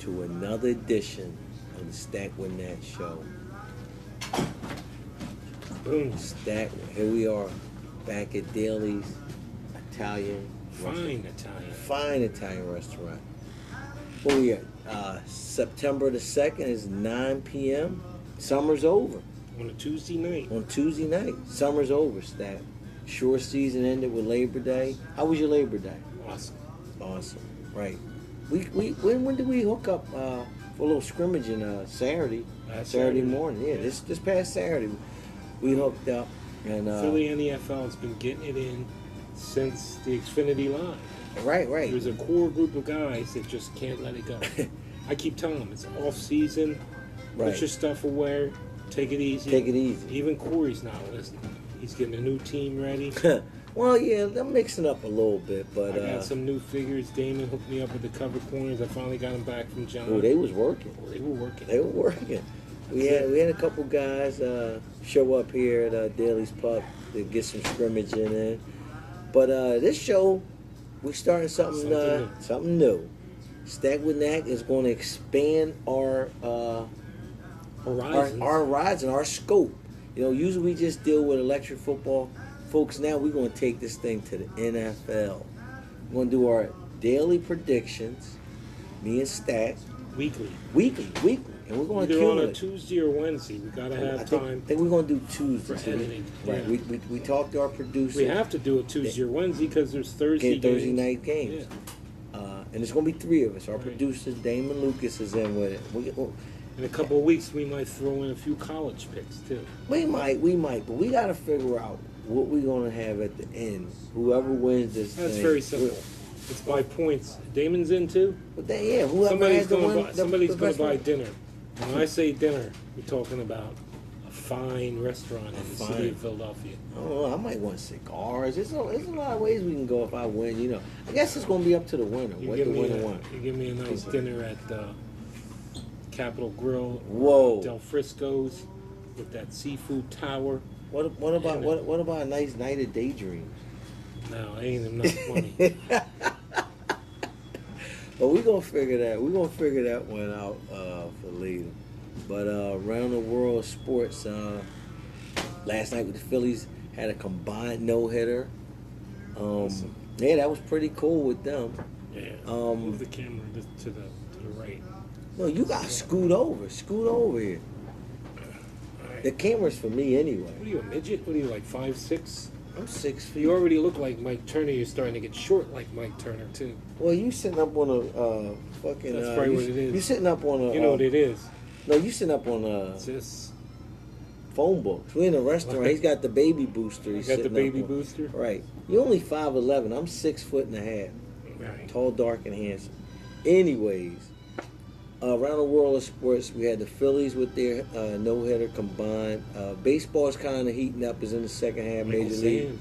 to another edition of the Stack with Nat show. Boom. Stack, here we are, back at Daly's Italian Fine Italian. Fine Italian restaurant. What we at? September the 2nd is 9 p.m. Summer's over. On a Tuesday night. On Tuesday night. Summer's over, Stack. Short season ended with Labor Day. How was your Labor Day? Awesome. Awesome. Right. When did we hook up for a little scrimmaging? Saturday. Saturday morning. Yeah, this past Saturday we hooked up. And Philly NFL has been getting it in since the Xfinity line. Right. There's a core group of guys that just can't let it go. I keep telling them it's off season. Right. Put your stuff away. Take it easy. Take it easy. Even Corey's not listening. He's getting a new team ready. Well, yeah, I'm mixing up a little bit, but I got some new figures. Damon hooked me up with the cover corners. I finally got them back from John. Oh, they was working. They were working. They were working. We had a couple guys show up here at Daly's Pub to get some scrimmaging in. But this show, we're starting something new. Stack with Nat is going to expand our horizons, our horizon, our scope. You know, usually we just deal with electric football. Folks, now we're going to take this thing to the NFL. We're going to do our daily predictions, me and Stack. Weekly. And we're going to either on a Tuesday or Wednesday. We got to have time. I think we're going to do Tuesday. For editing. Right. Yeah. We talked to our producer. We have to do it Tuesday or Wednesday because there's Thursday night games. Yeah. And it's going to be three of us. Our producer, Damon Lucas, is in with it. In a couple of weeks, we might throw in a few college picks, too. We might. But we got to figure out what we're going to have at the end. Whoever wins this That's thing. Very simple. It's by points. Damon's in, too? But whoever somebody's going to buy dinner. When I say dinner, we're talking about a fine restaurant in the city of Philadelphia. Oh, I might want cigars. There's a lot of ways we can go if I win. You know, I guess it's going to be up to the winner. What the winner wants. You give me a nice dinner at Capitol Grill. Whoa. Del Frisco's with that seafood tower. What about a nice night of daydreams? No, ain't enough money. But we're gonna figure that one out for later. But around the world of sports, last night with the Phillies had a combined no-hitter. Awesome. Yeah, that was pretty cool with them. Yeah. Move the camera to the right. No, you got scoot over here. Right. The camera's for me anyway. What are you, a midget? What are you, like 5'6"? I'm 6 feet. You already look like Mike Turner. You're starting to get short like Mike Turner, too. Well, you sitting up on a fucking... That's probably what it is. You sitting up on a... You know what it is. No, you sitting up on a... It's this. Phone books. We're in a restaurant. He's got the baby booster. He's got the baby booster? Right. You're only 5'11". I'm 6'1.5". Right. Tall, dark, and handsome. Anyways, around the world of sports, we had the Phillies with their no-hitter combined. Baseball's kind of heating up. Is in the second half. Major League.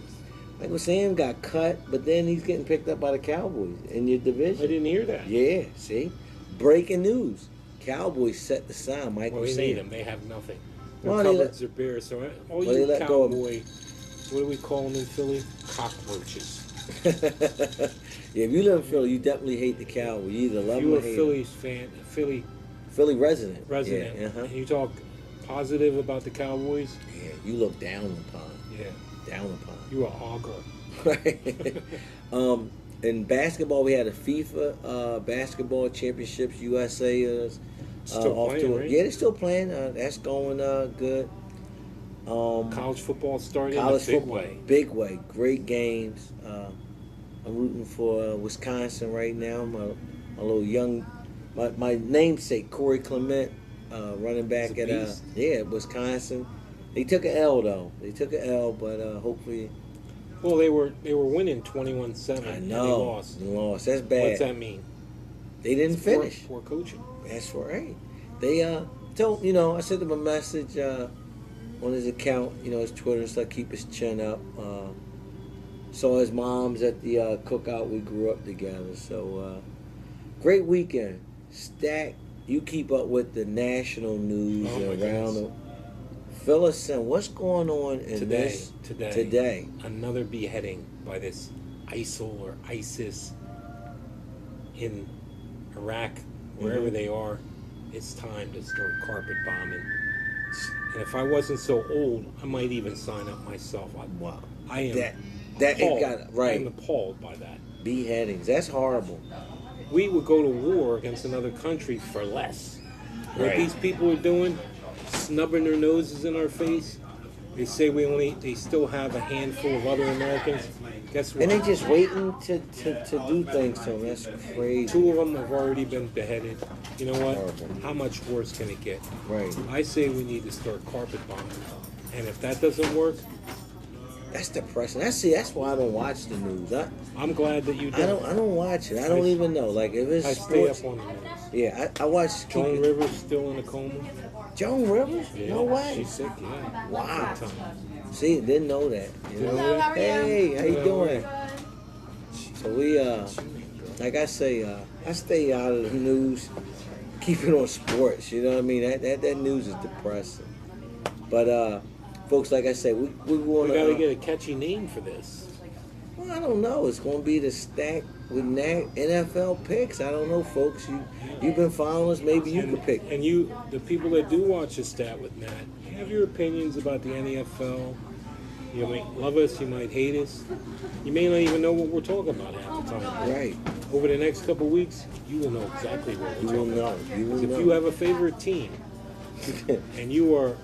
Michael Sam got cut, but then he's getting picked up by the Cowboys in your division. I didn't hear that. Yeah, see? Breaking news. Cowboys set the sign. Michael Sam. They need them. They have nothing. Their Well, cupboards are bare. So all you Cowboy, what do we call them in Philly? Cockroaches. Yeah, if you live in Philly, you definitely hate the Cowboys. You either love them or hate them. Philly resident. Yeah, and you talk positive about the Cowboys? Yeah, you look down upon. Yeah. Down upon. You are auger. Right. In basketball, we had a FIFA basketball championships. USA is still off playing, to right? Yeah, they're still playing. That's going good. College football started college in a football, big way. Great games. I'm rooting for Wisconsin right now. My little young, my namesake Corey Clement, running back at Wisconsin. They took an L though. But hopefully. Well, they were winning 21-7. I know. And they lost. They lost. That's bad. What's that mean? They didn't finish. Poor coaching. That's right. They told I sent him a message on his account, his Twitter and stuff. Keep his chin up. Saw his mom's at the cookout. We grew up together. So great weekend. Stack. You keep up with the national news around the. Fill us in. What's going on in today? Another beheading by this ISIL or ISIS in Iraq, wherever they are, it's time to start carpet bombing. And if I wasn't so old, I might even sign up myself. Wow. I am that it appalled. got right. I am appalled by that. Beheadings. That's horrible. We would go to war against another country for less. What these people are doing, snubbing their noses in our face. They say they still have a handful of other Americans. Guess what? And they just waiting to do things to them. That's crazy. 2 of them have already been beheaded. You know what? Horrible. How much worse can it get? Right. I say we need to start carpet bombing. And if that doesn't work, that's depressing. That's why I don't watch the news. I'm glad that you don't. I don't watch it. I don't even know. Like if it's I sports, stay up on the news. yeah, I watch. Joan Rivers still in a coma. Joan Rivers? Yeah, No way. She's sick. Yeah. Wow. Big time. See, didn't know that. You know? Hello, how are you? Hey, how you Hello. doing? So we like I say, I stay out of the news. Keep it on sports. You know what I mean? That news is depressing. But folks, like I said, we want We got to get a catchy name for this. Well, I don't know. It's going to be the stack with NFL picks. I don't know, folks. You've been following us. Maybe you could pick. And you, the people that do watch the stat with Nat, have your opinions about the NFL. You might love us. You might hate us. You may not even know what we're talking about half the time. Right. Over the next couple of weeks, you will know exactly what we're You will talking know. about. You will If know. you have a favorite team and you are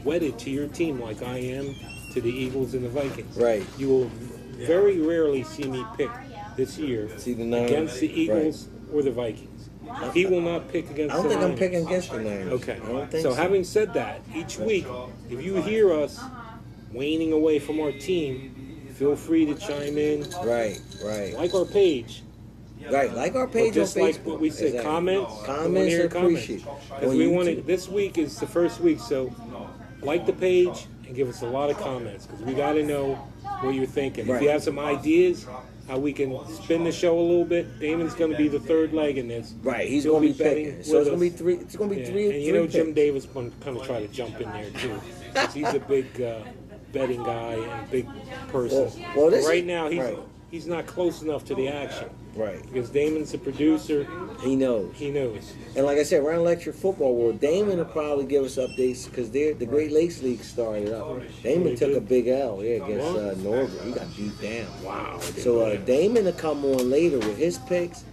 wedded to your team like I am to the Eagles and the Vikings, Right. you will very rarely see me pick this year See the Niners. against the Eagles or the Vikings. He will not pick against I don't the think I'm Niners. picking against the Niners. Okay. I don't think So so. having said that, each week, if you hear us waning away from our team, feel free to chime in. Right. Like our page. Right. Like our Or page on just Facebook. like what we said, Exactly. comments. We wanna Comments hear are appreciated. Because On we want to. YouTube. This week is the first week, so like the page and give us a lot of comments because we got to know what you're thinking. If Right. you have some ideas how we can spin the show a little bit, Damon's going to be the third leg in this. Right. He's He'll going to be betting picking. So with it's going to be us. three. It's going to be Yeah. three. And you know three Jim picks. Davis going to kind of try to jump in there too. 'Cause he's a big betting guy and big person. Well, this But right is- now right. he's not close enough to the action Right. because Damon's a producer. He knows. He knows. And like I said, around Electric Football World, Damon will probably give us updates because the Great Lakes League started up. Damon They took did? a big L, against What? Norbert. He got beat down. Wow. So Damon will come on later with his picks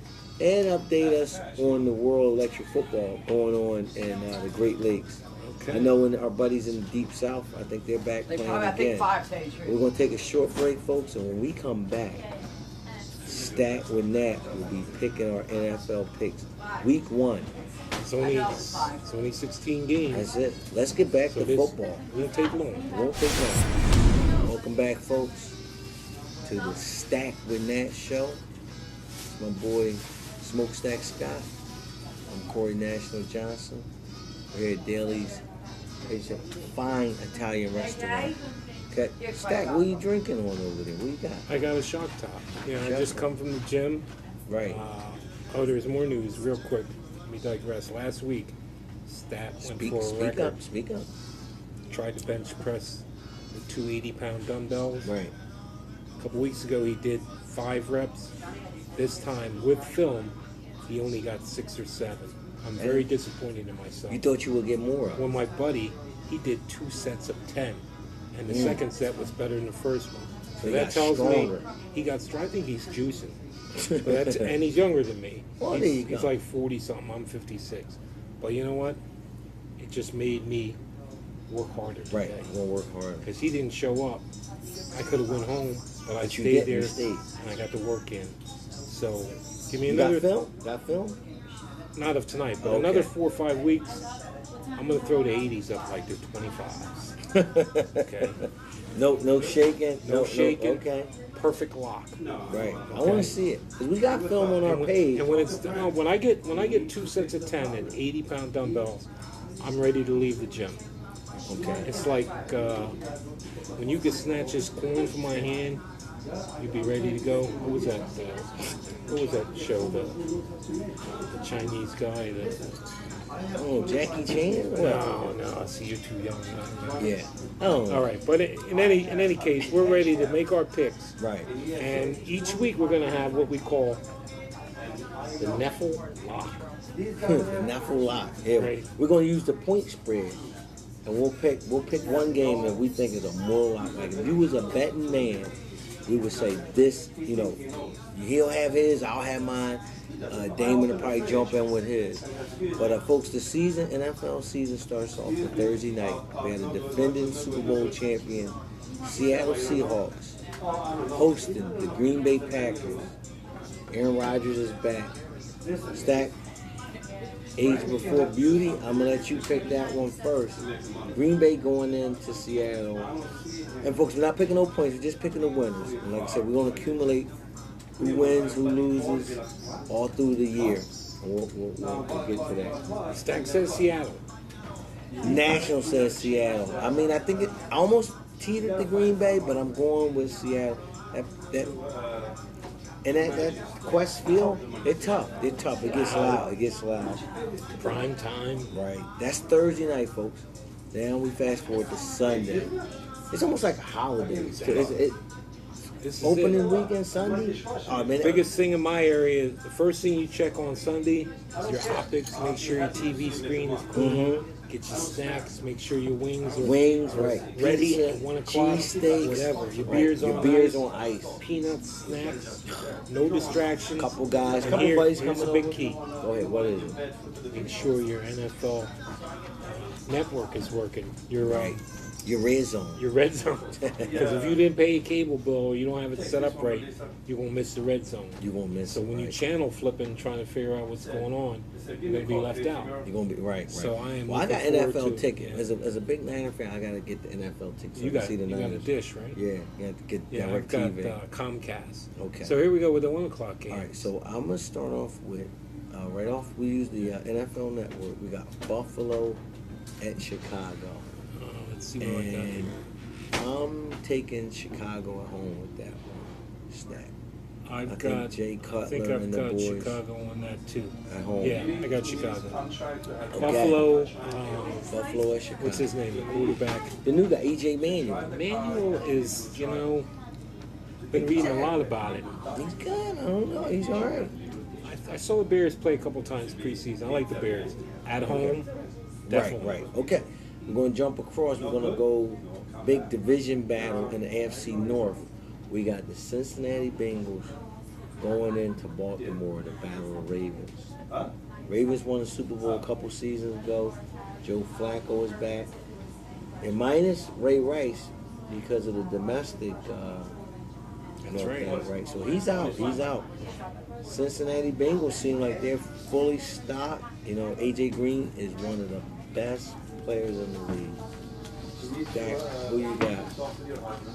and update us on the World Electric Football going on in the Great Lakes. Okay. I know when our buddies in the Deep South, I think they're back They playing probably, I think again. 5 stage. We're going to take a short break, folks, and when we come back, Stack with Nat will be picking our NFL picks. Week 1. It's only 16 games. That's it. Let's get back So to this football. won't take long. It won't take long. Welcome back, folks, to the Stack with Nat show. It's my boy Smokestack Scott. I'm Corey National Johnson. We're here at Daly's. It's a fine Italian restaurant. Okay. Stack, what are you drinking on over there? What you got? I got a shock top. You know, I Shock just top. come from the gym. Right. There's more news, real quick. Let me digress. Last week, Stat went for a Speak record. up. Speak up. Tried to bench press with 280-pound dumbbells. Right. A couple weeks ago, he did 5 reps. This time, with film, he only got 6 or 7. I'm very disappointed in myself. You thought you would get more of. Well, my buddy, he did 2 sets of 10, and the second set was better than the first one. So he that got tells stronger. me he got strong. I think he's juicing. But that's, and he's younger than me. Well, there you He's go. like 40 something. I'm 56. But you know what? It just made me work harder Right. today. You're going to work hard. Because he didn't show up. I could have went home, but I But you stayed didn't. there You stayed. and I got to work in. So give me You another. got film? Got film? Not of tonight, but Okay. another 4 or 5 weeks. I'm gonna throw the 80s up like the 25s. Okay. No shaking. No shaking. Okay. Perfect lock. Right. I Okay. want to see it. 'Cause we got film on our page. And when it's when I get 2 sets of 10 and 80-pound dumbbells, I'm ready to leave the gym. Okay. It's like when you could snatch this coin from my hand, you'd be ready to go. What was that? What was that show? The Chinese guy. Oh, Jackie Chan? Well, No. I see you're too young. yeah. Oh. All right, but in any case, we're ready to make our picks. Right. And each week we're going to have what we call The Neffel lock. Naffle lock. Yeah, Right. we're gonna use the point spread, and we'll pick one game that we think is a more lock. Like if you was a betting man, we would say this. You know, he'll have his, I'll have mine. Damon will probably jump in with his. But folks, the NFL season starts off on Thursday night. We had a defending Super Bowl champion, Seattle Seahawks, hosting the Green Bay Packers. Aaron Rodgers is back. Stack, age before beauty. I'm gonna let you pick that one first. Green Bay going into Seattle. And folks, we're not picking no points, we're just picking the winners. And like I said, we're gonna accumulate who wins, who loses, all through the year. And we'll get to that. Stack says Seattle. National says Seattle. I mean, I think I almost teetered the Green Bay, but I'm going with Seattle. That Quest field, they're tough. It gets loud. Prime time. Right. That's Thursday night, folks. Now we fast forward to Sunday. It's almost like a holiday. This is Opening weekend Sunday. Oh, man, biggest thing in my area, the first thing you check on Sunday is your optics. Make sure your TV screen is clean. Get your snacks. Make sure your wings are right. ready Pizza, at 1 o'clock. cheesesteaks, Whatever. Your right. beer's on ice. Peanuts, snacks. No distractions. Couple guys, And couple buddies here's coming a big over. key. Go ahead. What is it? Make sure your NFL network is working. Your Right. Your red zone. Your red zone. Because if you didn't pay your cable bill, you don't have it set up right, you're going to miss the red zone. You're going to miss So when you channel flipping, trying to figure out what's going on, you're going to be left out. You're going to be right. So I am. Well, I got looking forward NFL to- ticket. yeah. As a big Niner fan, I got to get the NFL ticket. So You I can got see the you got a Niners. dish, right? Yeah, you have to get Yeah, I've direct got TV. Comcast. Okay. So here we go with the 1 o'clock game. All right, so I'm gonna start off with right off. We use the NFL Network. We got Buffalo at Chicago, Let's see what I got here. and I'm taking Chicago at home with that one. Stack. I think Jay Cutler I think I've and the got boys Chicago on that too. at home. Yeah, I got Chicago. Okay. Buffalo. Buffalo at Chicago. What's his name? The quarterback. The new guy, AJ Manuel. Manuel is, been reading a lot about it. He's good. I don't know. He's all right. I saw the Bears play a couple times preseason. I like the Bears. At home, definitely. Right. Okay. We're going to jump across. We're going to go big division battle in the AFC North. We got the Cincinnati Bengals going into Baltimore, the Battle of Ravens. Ravens won the Super Bowl a couple seasons ago. Joe Flacco is back. And minus Ray Rice because of the domestic. That's right. Right. So he's out. Cincinnati Bengals seem like they're fully stocked. A.J. Green is one of the best players in the league. Jack, who you got?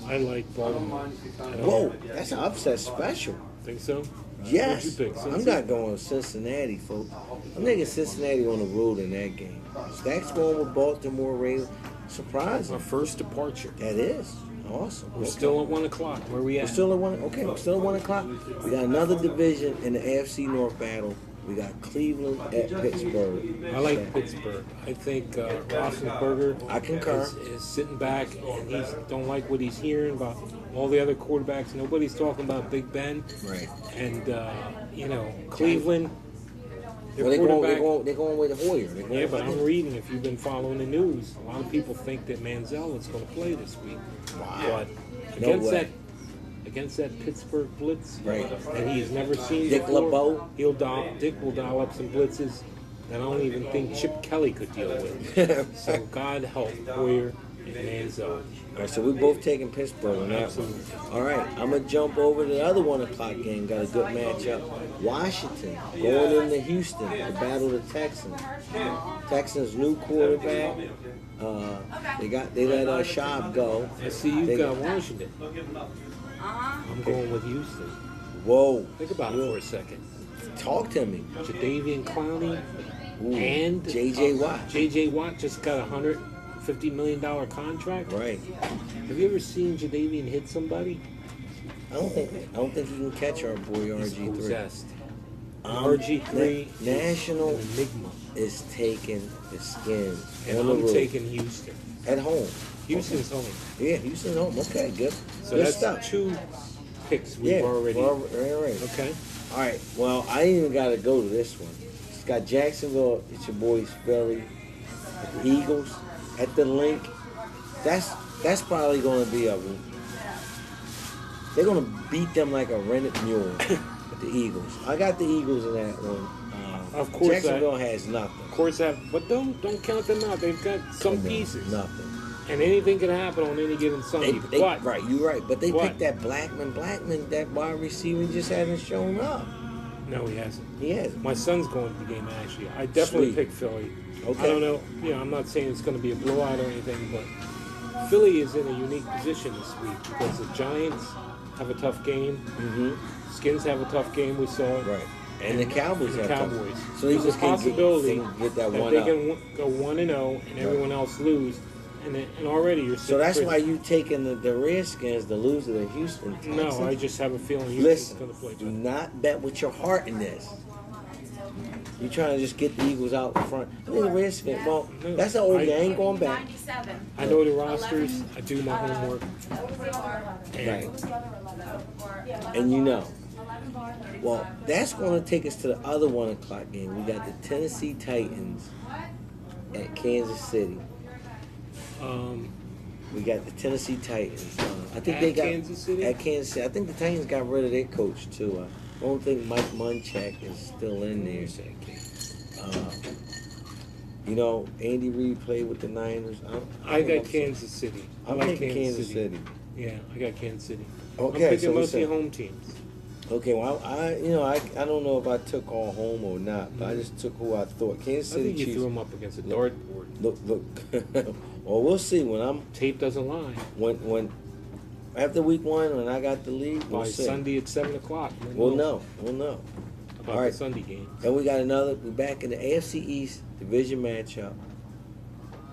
I like Baltimore. Whoa, that's an upset special. Think so? Yes. Who'd you pick? I'm not going with Cincinnati, folks. I'm taking Cincinnati on the road in that game. Stack's going with Baltimore Ravens. Surprising. Our first departure. That is. Awesome. We're still at 1 o'clock. Where we at? We're still at 1. Okay, we're still at 1 o'clock. We got another division in the AFC North battle. We got Cleveland at Pittsburgh. I like Pittsburgh. I think Roethlisberger I concur. is sitting back and he don't like what he's hearing about all the other quarterbacks. Nobody's talking about Big Ben. Right. And, Cleveland. Well, they're going with Hoyer. Yeah, but I'm reading, if you've been following the news, a lot of people think that Manziel is going to play this week. Wow. But No way. against that Pittsburgh blitz, Right. that he's never seen Dick before, LeBeau. Dick will dial up some blitzes that I don't even think Chip Kelly could deal with. So God help Hoyer and Manziel. All right, so we're both taking Pittsburgh on that one. All right, I'm going to jump over to the other 1 o'clock game. Got a good matchup. Washington going into Houston to battle the Texans. Texans' new quarterback. They let Schaub go. I see you've got Washington. I'm going with Houston. Whoa. Think about it for a second. Talk to me. Jadeveon Clowney Ooh, and J.J. Watt. J.J. Watt just got a $150 million contract. Right. Have you ever seen Jadeveon hit somebody? I don't think he can catch our boy He's RG3. possessed. RG3 National is an enigma. is taking the skins And on the I'm road. taking Houston. At home. Houston's home. Yeah, Houston's home. Okay, good. So Good that's stuff. 2 picks we've already. Right. Okay. All right. Well, I ain't even got to go to this one. It's got Jacksonville. It's your boys Philly. The Eagles at the link. That's probably going to be a. They're going to beat them like a rented mule. With the Eagles. I got the Eagles in that one. Of course, Jacksonville has nothing. Of course, but don't count them out. They've got some pieces. Nothing. And anything can happen on any given Sunday. Right, you're right. But they picked that Blackman. Blackman, that wide receiver, just hasn't shown up. No, he hasn't. He hasn't. My son's going to the game, actually. I definitely picked Philly. Okay. I don't know. I'm not saying it's going to be a blowout or anything, but Philly is in a unique position this week because the Giants have a tough game. Mm-hmm. Skins have a tough game. We saw it. Right. And the Cowboys have Cowboys. So there's a possibility get that one they up. can go 1-0 and everyone else lose. And already you're so that's why you taking the Redskins to lose to the Houston Texans? No, I just have a feeling Houston's going to play better. Do not bet with your heart in this. You're trying to just get the Eagles out in front. I think the Redskins, well, that's an old game. I ain't going back. I know the rosters. I do my homework. Right. And you know. Well, that's going to take us to the other 1 o'clock game. We got the Tennessee Titans at Kansas City. We got the Tennessee Titans. I think they got Kansas City? At Kansas City. I think the Titans got rid of their coach too. I don't think Mike Munchak is still in there. Andy Reid played with the Niners. I got Kansas City. I'm picking Kansas City. Yeah, I got Kansas City. Okay, I'm picking mostly home teams. Okay, well, I don't know if I took all home or not, but I just took who I thought. Kansas City Chiefs. I think you threw them up against a dartboard. Look. Well, we'll see when tape doesn't lie. When after week 1, when I got the lead, we'll see. Sunday at 7:00. We'll know. About the Sunday game. And we got we're back in the AFC East division matchup.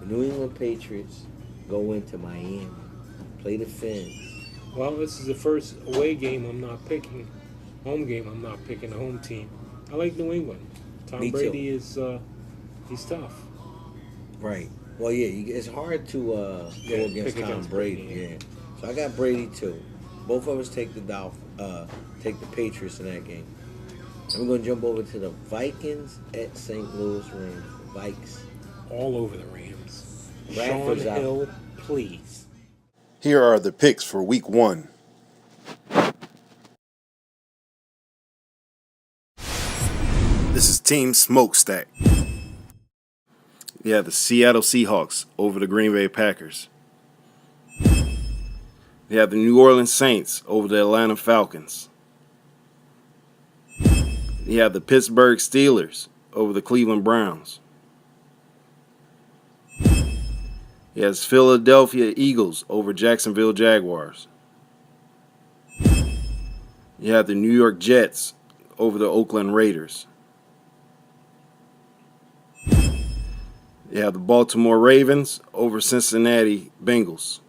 The New England Patriots go into Miami, play the Fins. Well, this is the first away game I'm not picking. Home game, I'm not picking the home team. I like New England. Tom Brady is he's tough. Right. Well, yeah, it's hard to go against Tom Brady. Yeah. So I got Brady too. Both of us take the Patriots in that game. And we're going to jump over to the Vikings at St. Louis Rams. Vikes. All over the Rams. Bradford's Sean Hill, out. please. Here are the picks for week 1. This is Team Smokestack. You have the Seattle Seahawks over the Green Bay Packers. You have the New Orleans Saints over the Atlanta Falcons. You have the Pittsburgh Steelers over the Cleveland Browns. You have Philadelphia Eagles over Jacksonville Jaguars. You have the New York Jets over the Oakland Raiders. You have the Baltimore Ravens over Cincinnati Bengals.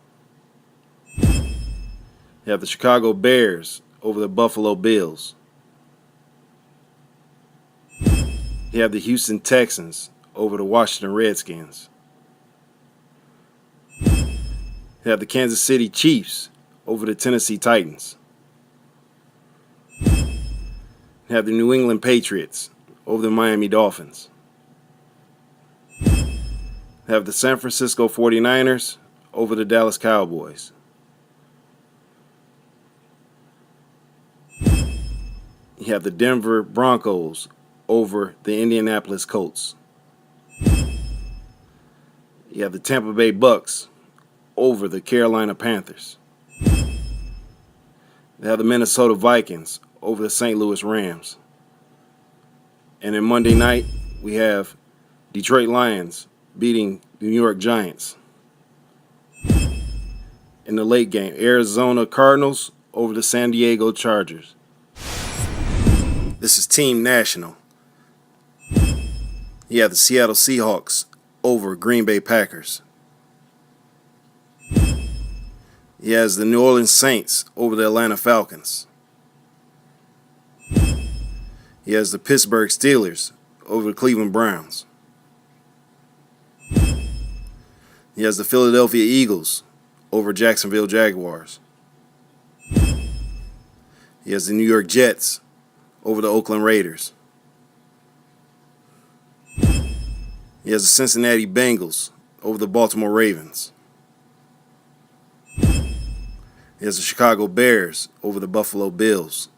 You have the Chicago Bears over the Buffalo Bills. You have the Houston Texans over the Washington Redskins. You have the Kansas City Chiefs over the Tennessee Titans. You have the New England Patriots over the Miami Dolphins. You have the San Francisco 49ers over the Dallas Cowboys. You have the Denver Broncos over the Indianapolis Colts. You have the Tampa Bay Bucks over the Carolina Panthers. They have the Minnesota Vikings over the St. Louis Rams. And then Monday night, we have Detroit Lions beating the New York Giants. In the late game, Arizona Cardinals over the San Diego Chargers. This is Team National. You have the Seattle Seahawks over Green Bay Packers. He has the New Orleans Saints over the Atlanta Falcons. He has the Pittsburgh Steelers over the Cleveland Browns. He has the Philadelphia Eagles over Jacksonville Jaguars. He has the New York Jets over the Oakland Raiders. He has the Cincinnati Bengals over the Baltimore Ravens. He has the Chicago Bears over the Buffalo Bills.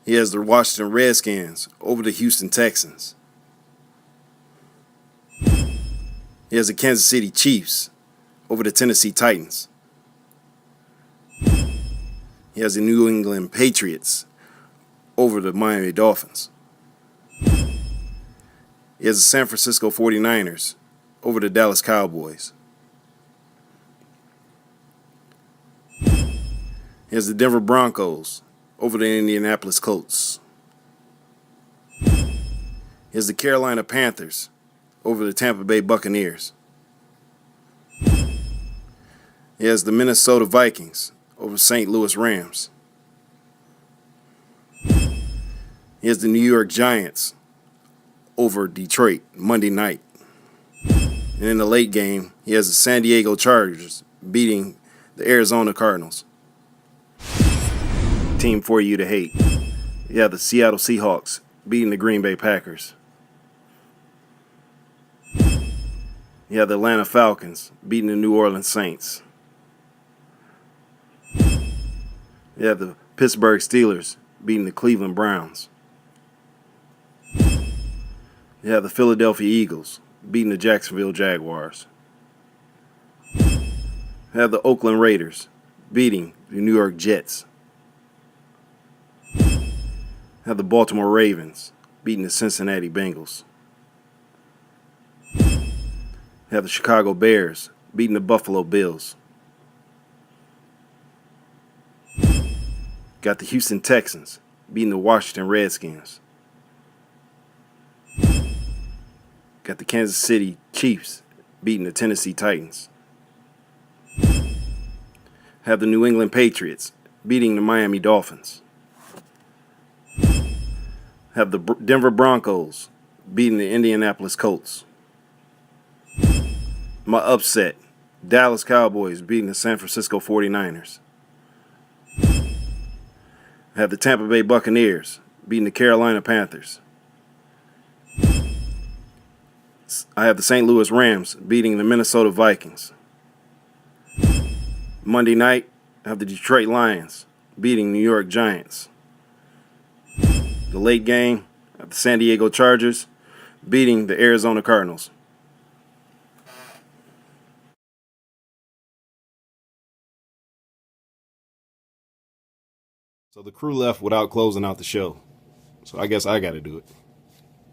He has the Washington Redskins over the Houston Texans. He has the Kansas City Chiefs over the Tennessee Titans. He has the New England Patriots over the Miami Dolphins. He has the San Francisco 49ers over the Dallas Cowboys. He has the Denver Broncos over the Indianapolis Colts. He has the Carolina Panthers over the Tampa Bay Buccaneers. He has the Minnesota Vikings over St. Louis Rams. He has the New York Giants over Detroit Monday night. And in the late game, he has the San Diego Chargers beating the Arizona Cardinals. Team for you to hate. You have the Seattle Seahawks beating the Green Bay Packers. You have the Atlanta Falcons beating the New Orleans Saints. You have the Pittsburgh Steelers beating the Cleveland Browns. You have the Philadelphia Eagles beating the Jacksonville Jaguars. You have the Oakland Raiders beating the New York Jets. You have the Baltimore Ravens beating the Cincinnati Bengals. You have the Chicago Bears beating the Buffalo Bills. Got the Houston Texans beating the Washington Redskins. Got the Kansas City Chiefs beating the Tennessee Titans. Have the New England Patriots beating the Miami Dolphins. Have the Denver Broncos beating the Indianapolis Colts. My upset, Dallas Cowboys beating the San Francisco 49ers. Have the Tampa Bay Buccaneers beating the Carolina Panthers. I have the St. Louis Rams beating the Minnesota Vikings. Monday night, I have the Detroit Lions beating New York Giants. The late game, I have the San Diego Chargers beating the Arizona Cardinals. So the crew left without closing out the show. So I guess I got to do it.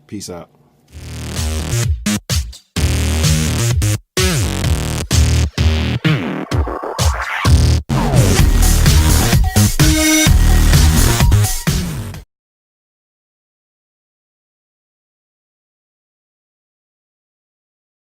Peace out.